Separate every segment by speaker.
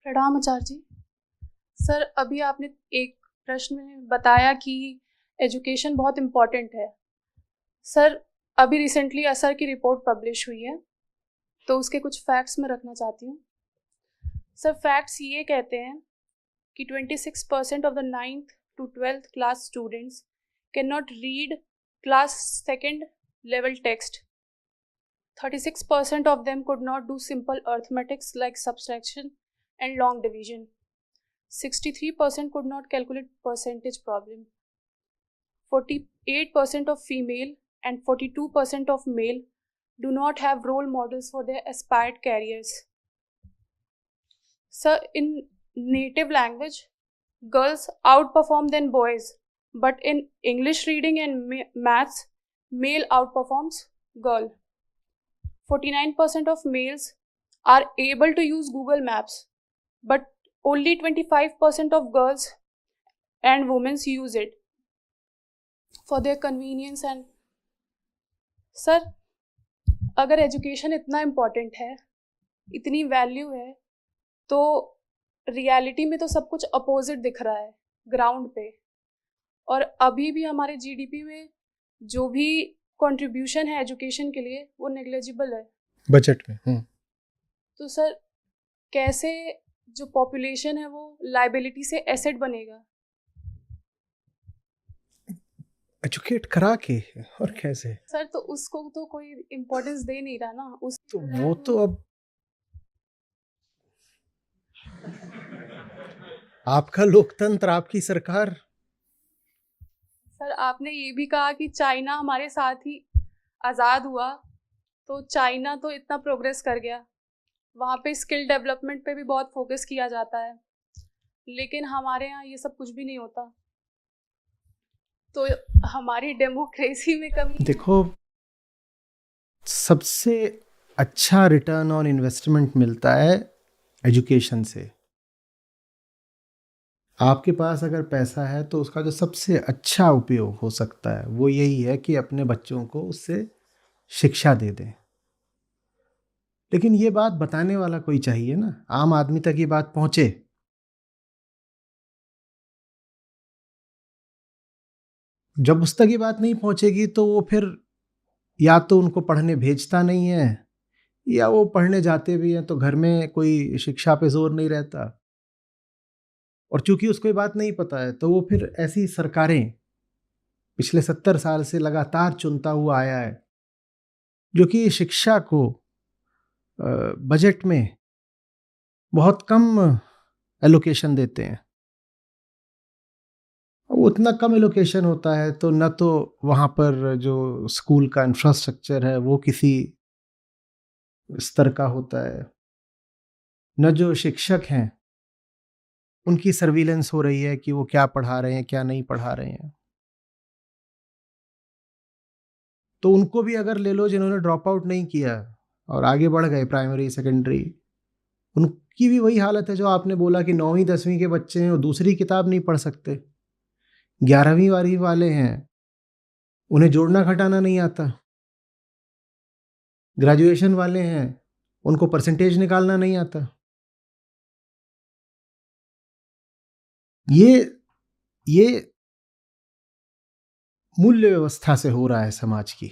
Speaker 1: प्रणाम आचार्य जी। सर, अभी आपने एक प्रश्न में बताया कि एजुकेशन बहुत इम्पोर्टेंट है। सर, अभी रिसेंटली असर की रिपोर्ट पब्लिश हुई है, तो उसके कुछ फैक्ट्स मैं रखना चाहती हूँ। सर, फैक्ट्स ये कहते हैं कि 26% of the 9th to 12th class students can not read class second level text. 36% of them could not do simple arithmetics like subtraction and long division. 63% could not calculate percentage problem. 48% of female and 42% of male do not have role models for their aspired careers. So, in native language, girls outperform than boys, but in English reading and maths, male outperforms girl. 49% of males are able to use Google Maps, but only 25% of girls and women use it for their convenience and sir, अगर education इतना important है, इतनी value है, तो reality में तो सब कुछ अपोजिट दिख रहा है ग्राउंड पे। और अभी भी हमारे जीडीपी में जो भी कंट्रीब्यूशन है एजुकेशन के लिए वो नेग्लिजिबल है
Speaker 2: बजट में।
Speaker 1: तो सर, कैसे जो पॉपुलेशन है वो लाइबिलिटी से एसेट बनेगा?
Speaker 2: एजुकेट करा के और कैसे?
Speaker 1: सर, तो उसको तो कोई इम्पोर्टेंस दे नहीं रहा ना उस
Speaker 2: तो वो तो अब आपका लोकतंत्र, आपकी सरकार।
Speaker 1: सर, आपने ये भी कहा कि चाइना हमारे साथ ही आज़ाद हुआ, तो चाइना तो इतना प्रोग्रेस कर गया, वहाँ पे स्किल डेवलपमेंट पे भी बहुत फोकस किया जाता है, लेकिन हमारे यहाँ ये सब कुछ भी नहीं होता, तो हमारी डेमोक्रेसी में कमी।
Speaker 2: देखो, सबसे अच्छा रिटर्न ऑन इन्वेस्टमेंट मिलता है एजुकेशन से। आपके पास अगर पैसा है तो उसका जो सबसे अच्छा उपयोग हो सकता है वो यही है कि अपने बच्चों को उससे शिक्षा दे दें। लेकिन ये बात बताने वाला कोई चाहिए ना, आम आदमी तक ये बात पहुंचे। जब उस तक ये बात नहीं पहुंचेगी तो वो फिर या तो उनको पढ़ने भेजता नहीं है, या वो पढ़ने जाते भी हैं तो घर में कोई शिक्षा पे जोर नहीं रहता। और चूंकि उसको ये बात नहीं पता है तो वो फिर ऐसी सरकारें पिछले 70 साल से लगातार चुनता हुआ आया है जो कि शिक्षा को बजट में बहुत कम एलोकेशन देते हैं। उतना कम एलोकेशन होता है तो न तो वहाँ पर जो स्कूल का इंफ्रास्ट्रक्चर है वो किसी स्तर का होता है, न जो शिक्षक हैं उनकी सर्विलेंस हो रही है कि वो क्या पढ़ा रहे हैं क्या नहीं पढ़ा रहे हैं। तो उनको भी अगर ले लो जिन्होंने ड्रॉप आउट नहीं किया और आगे बढ़ गए प्राइमरी सेकेंडरी, उनकी भी वही हालत है जो आपने बोला कि 9वीं 10वीं के बच्चे हैं वो दूसरी किताब नहीं पढ़ सकते। 11वीं 12वीं वाले हैं उन्हें जोड़ना घटाना नहीं आता। ग्रेजुएशन वाले हैं उनको परसेंटेज निकालना नहीं आता। ये मूल्य व्यवस्था से हो रहा है समाज की,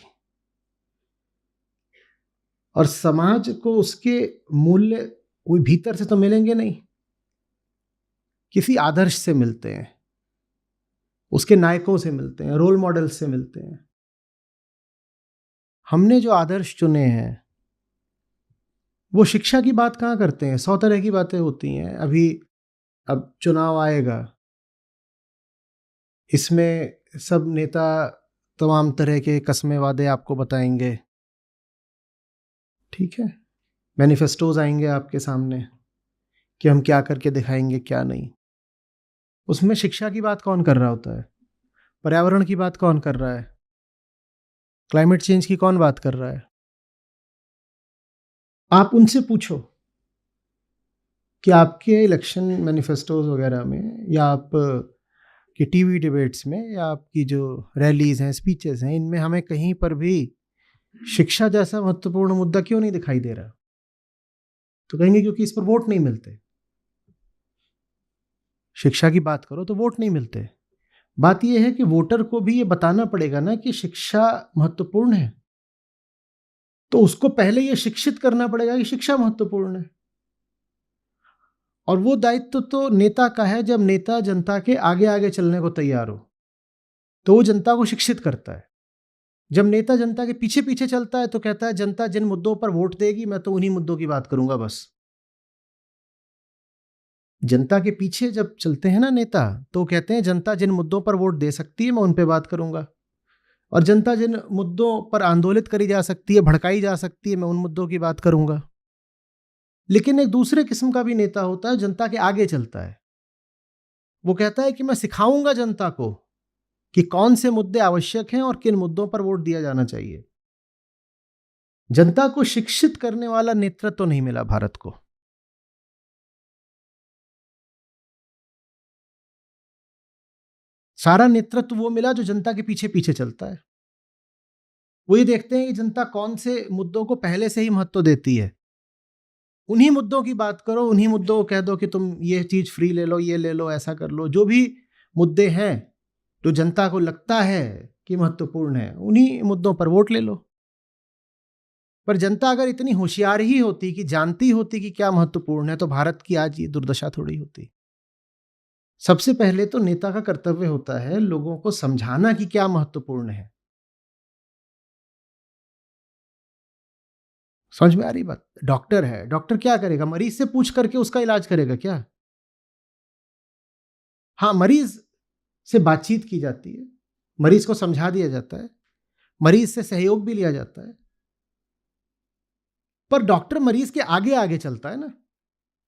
Speaker 2: और समाज को उसके मूल्य कोई भीतर से तो मिलेंगे नहीं, किसी आदर्श से मिलते हैं, उसके नायकों से मिलते हैं, रोल मॉडल से मिलते हैं। हमने जो आदर्श चुने हैं वो शिक्षा की बात कहाँ करते हैं, 100 तरह की बातें होती हैं। अब चुनाव आएगा, इसमें सब नेता तमाम तरह के कस्में वादे आपको बताएंगे, ठीक है, मैनिफेस्टोज आएंगे आपके सामने कि हम क्या करके दिखाएंगे क्या नहीं। उसमें शिक्षा की बात कौन कर रहा होता है, पर्यावरण की बात कौन कर रहा है, क्लाइमेट चेंज की कौन बात कर रहा है? आप उनसे पूछो कि आपके इलेक्शन मैनिफेस्टोज वगैरह में या आप कि टीवी डिबेट्स में या आपकी जो रैलीज हैं, स्पीचेस हैं, इनमें हमें कहीं पर भी शिक्षा जैसा महत्वपूर्ण मुद्दा क्यों नहीं दिखाई दे रहा? तो कहेंगे क्योंकि इस पर वोट नहीं मिलते। शिक्षा की बात करो तो वोट नहीं मिलते। बात यह है कि वोटर को भी ये बताना पड़ेगा ना कि शिक्षा महत्वपूर्ण है, तो उसको पहले ये शिक्षित करना पड़ेगा कि शिक्षा महत्वपूर्ण है। और वो दायित्व तो नेता का है। जब नेता जनता के आगे आगे चलने को तैयार हो तो वो जनता को शिक्षित करता है। जब नेता जनता के पीछे पीछे चलता है तो कहता है जनता जिन मुद्दों पर वोट देगी मैं तो उन्हीं मुद्दों की बात करूंगा बस। जनता के पीछे जब चलते हैं ना नेता, तो कहते हैं जनता जिन मुद्दों पर वोट दे सकती है मैं उन पे बात करूंगा, और जनता जिन मुद्दों पर आंदोलित करी जा सकती है, भड़काई जा सकती है, मैं उन मुद्दों की बात करूंगा। लेकिन एक दूसरे किस्म का भी नेता होता है, जनता के आगे चलता है। वो कहता है कि मैं सिखाऊंगा जनता को कि कौन से मुद्दे आवश्यक हैं और किन मुद्दों पर वोट दिया जाना चाहिए। जनता को शिक्षित करने वाला नेतृत्व तो नहीं मिला भारत को। सारा नेतृत्व वो मिला जो जनता के पीछे पीछे चलता है। वो ये देखते हैं कि जनता कौन से मुद्दों को पहले से ही महत्व देती है, उन्हीं मुद्दों की बात करो, उन्हीं मुद्दों को कह दो कि तुम ये चीज फ्री ले लो, ये ले लो, ऐसा कर लो। जो भी मुद्दे हैं जो जनता को लगता है कि महत्वपूर्ण है, उन्हीं मुद्दों पर वोट ले लो। पर जनता अगर इतनी होशियार ही होती कि जानती होती कि क्या महत्वपूर्ण है, तो भारत की आज ये दुर्दशा थोड़ी होती। सबसे पहले तो नेता का कर्तव्य होता है लोगों को समझाना कि क्या महत्वपूर्ण है। समझ में आ रही बात? डॉक्टर है, डॉक्टर क्या करेगा? मरीज से पूछ करके उसका इलाज करेगा क्या? हाँ, मरीज से बातचीत की जाती है, मरीज को समझा दिया जाता है, मरीज से सहयोग भी लिया जाता है, पर डॉक्टर मरीज के आगे आगे चलता है ना।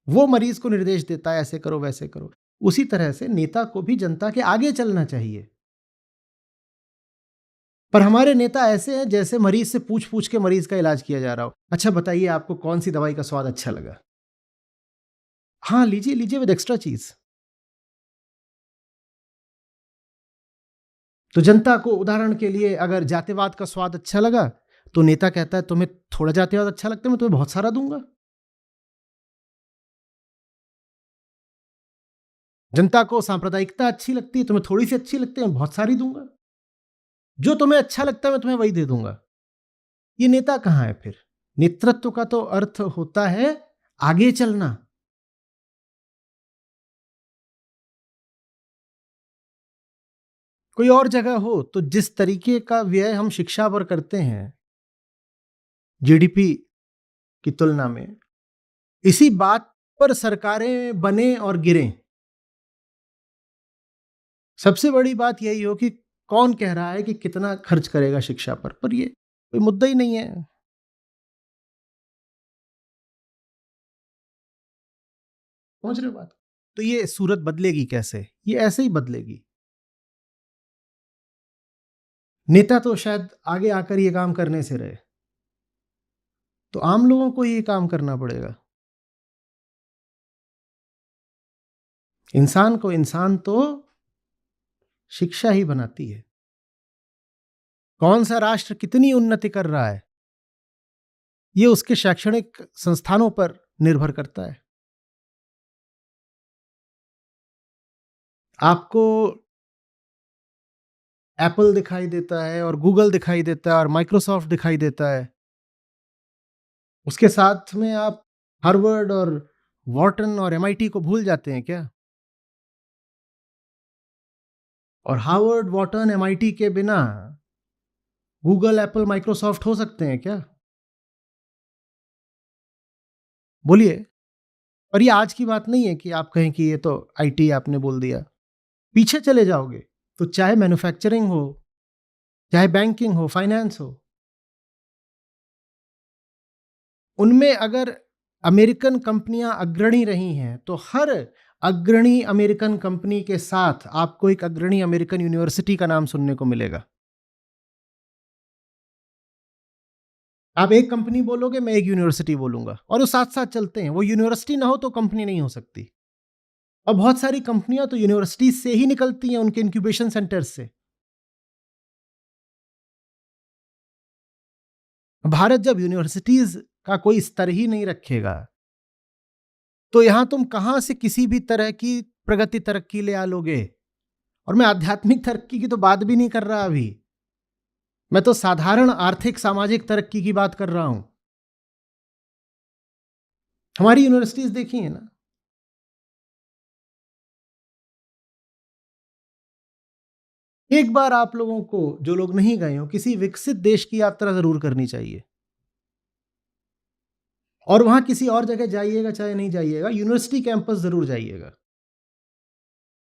Speaker 2: वो मरीज को निर्देश देता है, ऐसे करो वैसे करो। उसी तरह से नेता को भी जनता के आगे चलना चाहिए। पर हमारे नेता ऐसे हैं जैसे मरीज से पूछ पूछ के मरीज का इलाज किया जा रहा हो। अच्छा बताइए आपको कौन सी दवाई का स्वाद अच्छा लगा? हाँ, लीजिए लीजिए विद एक्स्ट्रा चीज। तो जनता को उदाहरण के लिए अगर जातिवाद का स्वाद अच्छा लगा तो नेता कहता है तुम्हें थोड़ा जातिवाद अच्छा लगता है, मैं तुम्हें बहुत सारा दूंगा। जनता को सांप्रदायिकता अच्छी लगती है, तुम्हें थोड़ी सी अच्छी लगती है, मैं बहुत सारी दूंगा। जो तुम्हें अच्छा लगता है मैं तुम्हें वही दे दूंगा। ये नेता कहां है फिर? नेतृत्व का तो अर्थ होता है आगे चलना। कोई और जगह हो तो जिस तरीके का व्यय हम शिक्षा पर करते हैं जीडीपी की तुलना में, इसी बात पर सरकारें बने और गिरें। सबसे बड़ी बात यही हो कि कौन कह रहा है कि कितना खर्च करेगा शिक्षा पर ये कोई मुद्दा ही नहीं है। समझ रहे हो बात? तो ये सूरत बदलेगी कैसे? ये ऐसे ही बदलेगी। नेता तो शायद आगे आकर ये काम करने से रहे, तो आम लोगों को ये काम करना पड़ेगा। इंसान को इंसान तो शिक्षा ही बनाती है। कौन सा राष्ट्र कितनी उन्नति कर रहा है ये उसके शैक्षणिक संस्थानों पर निर्भर करता है। आपको एप्पल दिखाई देता है और गूगल दिखाई देता है और माइक्रोसॉफ्ट दिखाई देता है, उसके साथ में आप हार्वर्ड और वॉर्टन और एमआईटी को भूल जाते हैं क्या? और हार्वर्ड वॉर्टन एमआईटी के बिना गूगल एप्पल माइक्रोसॉफ्ट हो सकते हैं क्या? बोलिए। और ये आज की बात नहीं है कि आप कहें कि ये तो आईटी आपने बोल दिया। पीछे चले जाओगे तो चाहे मैन्युफैक्चरिंग हो, चाहे बैंकिंग हो, फाइनेंस हो, उनमें अगर अमेरिकन कंपनियां अग्रणी रही हैं तो हर अग्रणी अमेरिकन कंपनी के साथ आपको एक अग्रणी अमेरिकन यूनिवर्सिटी का नाम सुनने को मिलेगा। आप एक कंपनी बोलोगे, मैं एक यूनिवर्सिटी बोलूंगा, और वो साथ साथ चलते हैं। वो यूनिवर्सिटी ना हो तो कंपनी नहीं हो सकती। और बहुत सारी कंपनियां तो यूनिवर्सिटीज से ही निकलती हैं, उनके इंक्यूबेशन सेंटर्स से। भारत जब यूनिवर्सिटीज का कोई स्तर ही नहीं रखेगा तो यहां तुम कहां से किसी भी तरह की प्रगति तरक्की ले आ लोगे? और मैं आध्यात्मिक तरक्की की तो बात भी नहीं कर रहा अभी, मैं तो साधारण आर्थिक सामाजिक तरक्की की बात कर रहा हूं। हमारी यूनिवर्सिटीज देखी है ना, एक बार आप लोगों को, जो लोग नहीं गए हो, किसी विकसित देश की यात्रा जरूर करनी चाहिए। और वहां किसी और जगह जाइएगा चाहे नहीं जाइएगा, यूनिवर्सिटी कैंपस जरूर जाइएगा,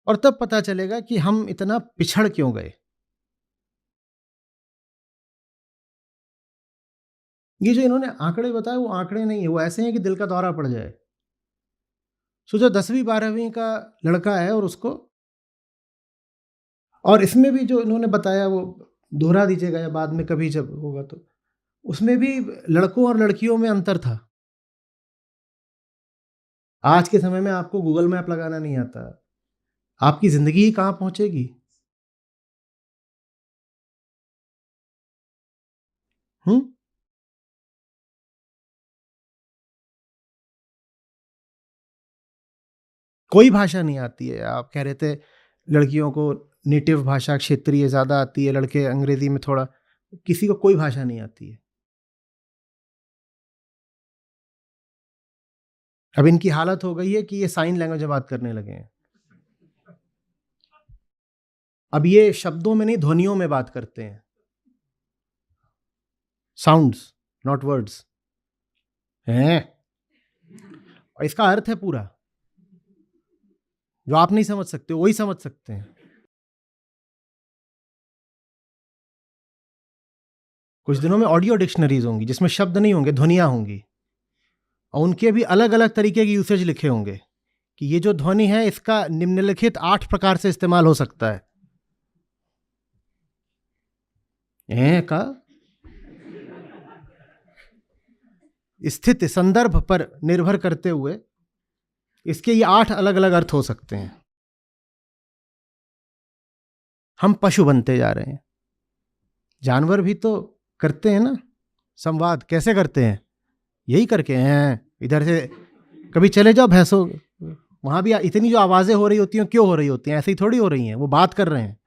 Speaker 2: और तब पता चलेगा कि हम इतना पिछड़ क्यों गए। ये जो इन्होंने आंकड़े बताए वो आंकड़े नहीं है, वो ऐसे हैं कि दिल का दौरा पड़ जाए। सोचो 10वीं 12वीं का लड़का है और उसको, और इसमें भी जो इन्होंने बताया वो दोहरा दीजिएगा या बाद में कभी जब होगा तो, उसमें भी लड़कों और लड़कियों में अंतर था। आज के समय में आपको गूगल मैप लगाना नहीं आता, आपकी जिंदगी ही कहां पहुंचेगी। हम्म कोई भाषा नहीं आती है। आप कह रहे थे लड़कियों को नेटिव भाषा क्षेत्रीय ज्यादा आती है, लड़के अंग्रेजी में थोड़ा, किसी को कोई भाषा नहीं आती है। अब इनकी हालत हो गई है कि ये साइन लैंग्वेज में बात करने लगे हैं। अब ये शब्दों में नहीं, ध्वनियों में बात करते हैं, साउंड्स नॉट वर्ड्स हैं, और इसका अर्थ है पूरा, जो आप नहीं समझ सकते वही समझ सकते हैं। कुछ दिनों में ऑडियो डिक्शनरीज होंगी जिसमें शब्द नहीं होंगे, ध्वनियां होंगी, और उनके भी अलग अलग तरीके के यूसेज लिखे होंगे कि ये जो ध्वनि है इसका निम्नलिखित 8 प्रकार से इस्तेमाल हो सकता है। का स्थिति संदर्भ पर निर्भर करते हुए इसके ये 8 अलग अलग अर्थ हो सकते हैं। हम पशु बनते जा रहे हैं। जानवर भी तो करते हैं ना संवाद, कैसे करते हैं? यही करके हैं, इधर से कभी चले जाओ भैंसों, वहां भी इतनी जो आवाजें हो रही होती हैं क्यों हो रही होती हैं? ऐसे ही थोड़ी हो रही हैं, वो बात कर रहे हैं।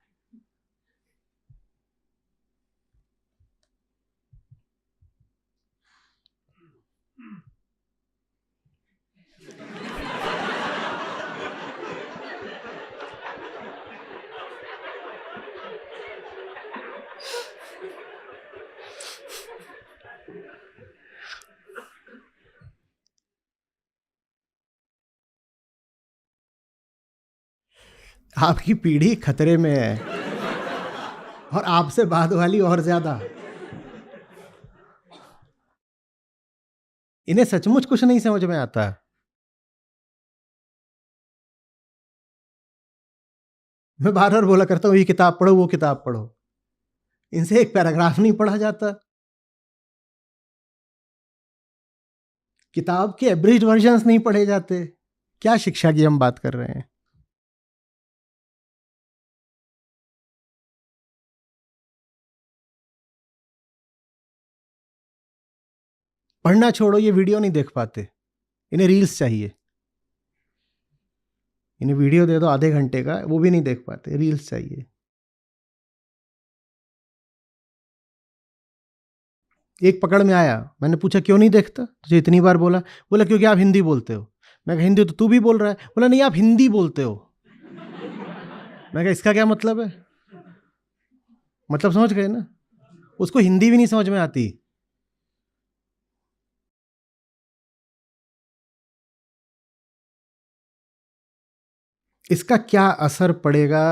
Speaker 2: आपकी पीढ़ी खतरे में है, और आपसे बाद वाली और ज्यादा। इन्हें सचमुच कुछ नहीं समझ में आता। मैं बार बार बोला करता हूं ये किताब पढ़ो वो किताब पढ़ो, इनसे एक पैराग्राफ नहीं पढ़ा जाता। किताब के एब्रिज्ड वर्जन्स नहीं पढ़े जाते। क्या शिक्षा की हम बात कर रहे हैं? पढ़ना छोड़ो, ये वीडियो नहीं देख पाते, इन्हें रील्स चाहिए। इन्हें वीडियो दे दो आधे घंटे का, वो भी नहीं देख पाते, रील्स चाहिए। एक पकड़ में आया, मैंने पूछा क्यों नहीं देखता, तुझे इतनी बार बोला? बोला क्योंकि आप हिंदी बोलते हो। मैं कहा हिंदी तो तू भी बोल रहा है। बोला नहीं, आप हिंदी बोलते हो। मैं कहा इसका क्या मतलब है? मतलब समझ गए ना? उसको हिंदी भी नहीं समझ में आती। इसका क्या असर पड़ेगा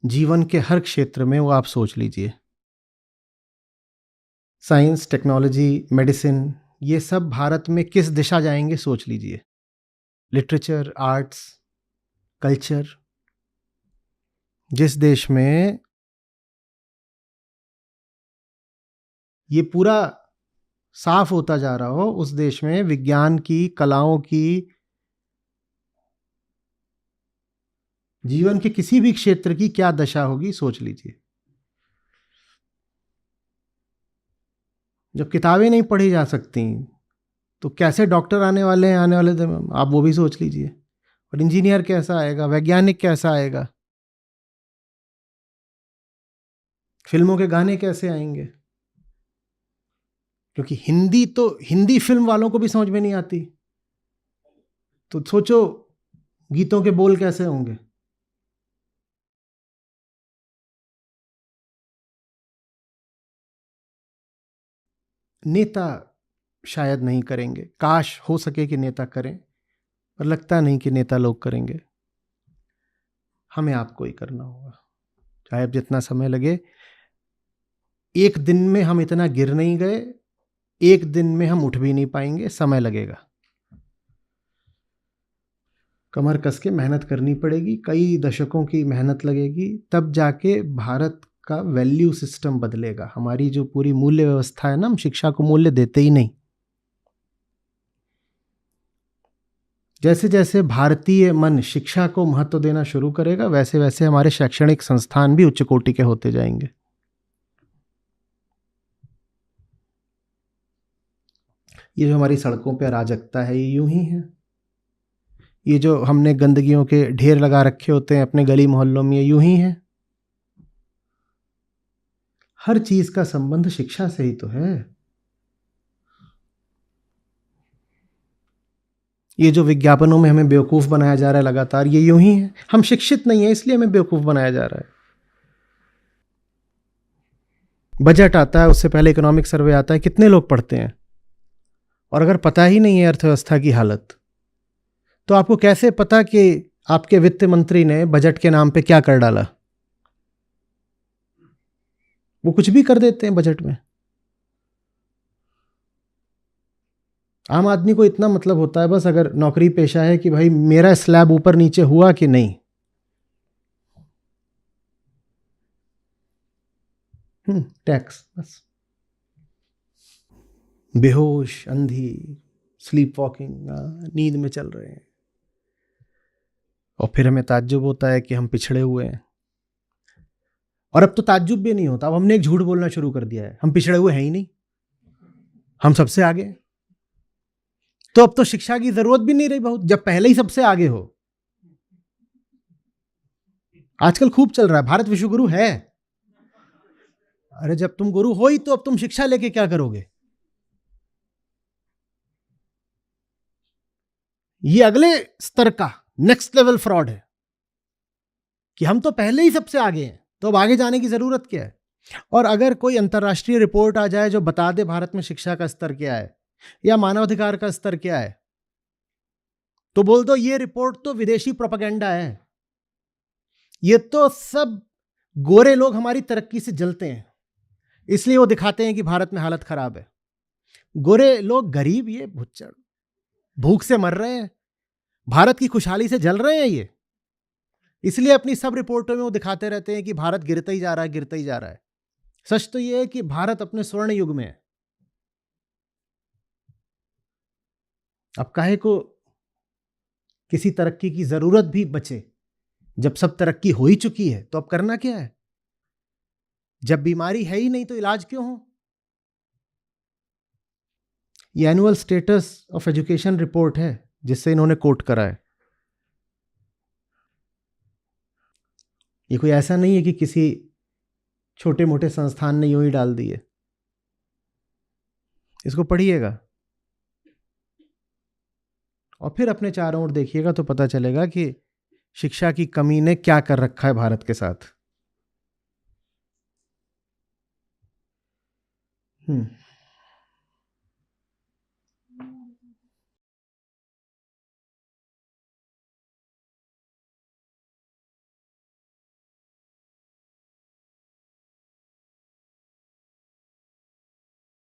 Speaker 2: जीवन के हर क्षेत्र में, वो आप सोच लीजिए। साइंस, टेक्नोलॉजी, मेडिसिन, ये सब भारत में किस दिशा जाएंगे सोच लीजिए। लिटरेचर, आर्ट्स, कल्चर, जिस देश में ये पूरा साफ होता जा रहा हो, उस देश में विज्ञान की, कलाओं की, जीवन के किसी भी क्षेत्र की क्या दशा होगी सोच लीजिए। जब किताबें नहीं पढ़ी जा सकती, तो कैसे डॉक्टर आने वाले हैं आने वाले दिन, आप वो भी सोच लीजिए। और इंजीनियर कैसा आएगा, वैज्ञानिक कैसा आएगा, फिल्मों के गाने कैसे आएंगे, क्योंकि हिंदी तो हिंदी फिल्म वालों को भी समझ में नहीं आती, तो सोचो गीतों के बोल कैसे होंगे। नेता शायद नहीं करेंगे, काश हो सके कि नेता करें, पर लगता नहीं कि नेता लोग करेंगे। हमें आपको ही करना होगा, चाहे अब जितना समय लगे। एक दिन में हम इतना गिर नहीं गए, एक दिन में हम उठ भी नहीं पाएंगे, समय लगेगा। कमर कस के मेहनत करनी पड़ेगी, कई दशकों की मेहनत लगेगी, तब जाके भारत का वैल्यू सिस्टम बदलेगा। हमारी जो पूरी मूल्य व्यवस्था है ना, हम शिक्षा को मूल्य देते ही नहीं। जैसे जैसे भारतीय मन शिक्षा को महत्व देना शुरू करेगा, वैसे वैसे हमारे शैक्षणिक संस्थान भी उच्च कोटि के होते जाएंगे। ये जो हमारी सड़कों पे अराजकता है, ये यूं ही है। ये जो हमने गंदगियों के ढेर लगा रखे होते हैं अपने गली मोहल्लों में, ये यूं ही है। हर चीज का संबंध शिक्षा से ही तो है। ये जो विज्ञापनों में हमें बेवकूफ बनाया जा रहा है लगातार, ये यूं ही है। हम शिक्षित नहीं है इसलिए हमें बेवकूफ बनाया जा रहा है। बजट आता है, उससे पहले इकोनॉमिक सर्वे आता है, कितने लोग पढ़ते हैं? और अगर पता ही नहीं है अर्थव्यवस्था की हालत, तो आपको कैसे पता कि आपके वित्त मंत्री ने बजट के नाम पे क्या कर डाला? वो कुछ भी कर देते हैं बजट में। आम आदमी को इतना मतलब होता है बस, अगर नौकरी पेशा है, कि भाई मेरा स्लैब ऊपर नीचे हुआ कि नहीं। टैक्स बस। बेहोश, अंधी, स्लीप वॉकिंग, नींद में चल रहे हैं। और फिर हमें ताज्जुब होता है कि हम पिछड़े हुए हैं। और अब तो ताज्जुब भी नहीं होता, अब हमने एक झूठ बोलना शुरू कर दिया है, हम पिछड़े हुए हैं ही नहीं, हम सबसे आगे हैं। तो अब तो शिक्षा की जरूरत भी नहीं रही बहुत, जब पहले ही सबसे आगे हो। आजकल खूब चल रहा है भारत विश्व गुरु है। अरे जब तुम गुरु हो ही, तो अब तुम शिक्षा लेके क्या करोगे? ये अगले स्तर का नेक्स्ट लेवल फ्रॉड है कि हम तो पहले ही सबसे आगे हैं, तो अब आगे जाने की जरूरत क्या है? और अगर कोई अंतर्राष्ट्रीय रिपोर्ट आ जाए जो बता दे भारत में शिक्षा का स्तर क्या है या मानवाधिकार का स्तर क्या है, तो बोल दो ये रिपोर्ट तो विदेशी प्रोपेगेंडा है। ये तो सब गोरे लोग हमारी तरक्की से जलते हैं, इसलिए वो दिखाते हैं कि भारत में हालत खराब है। गोरे लोग गरीब, ये भुच्चड़ भूख से मर रहे हैं, भारत की खुशहाली से जल रहे हैं ये, इसलिए अपनी सब रिपोर्टों में वो दिखाते रहते हैं कि भारत गिरता ही जा रहा है, गिरता ही जा रहा है। सच तो ये है कि भारत अपने स्वर्ण युग में है। अब काहे को किसी तरक्की की जरूरत भी बचे, जब सब तरक्की हो ही चुकी है? तो अब करना क्या है? जब बीमारी है ही नहीं तो इलाज क्यों हो? ये annual status of education report है जिससे इन्होंने कोट करा है। ये कोई ऐसा नहीं है कि किसी छोटे मोटे संस्थान ने यूं ही डाल दी है। इसको पढ़िएगा और फिर अपने चारों ओर देखिएगा, तो पता चलेगा कि शिक्षा की कमी ने क्या कर रखा है भारत के साथ।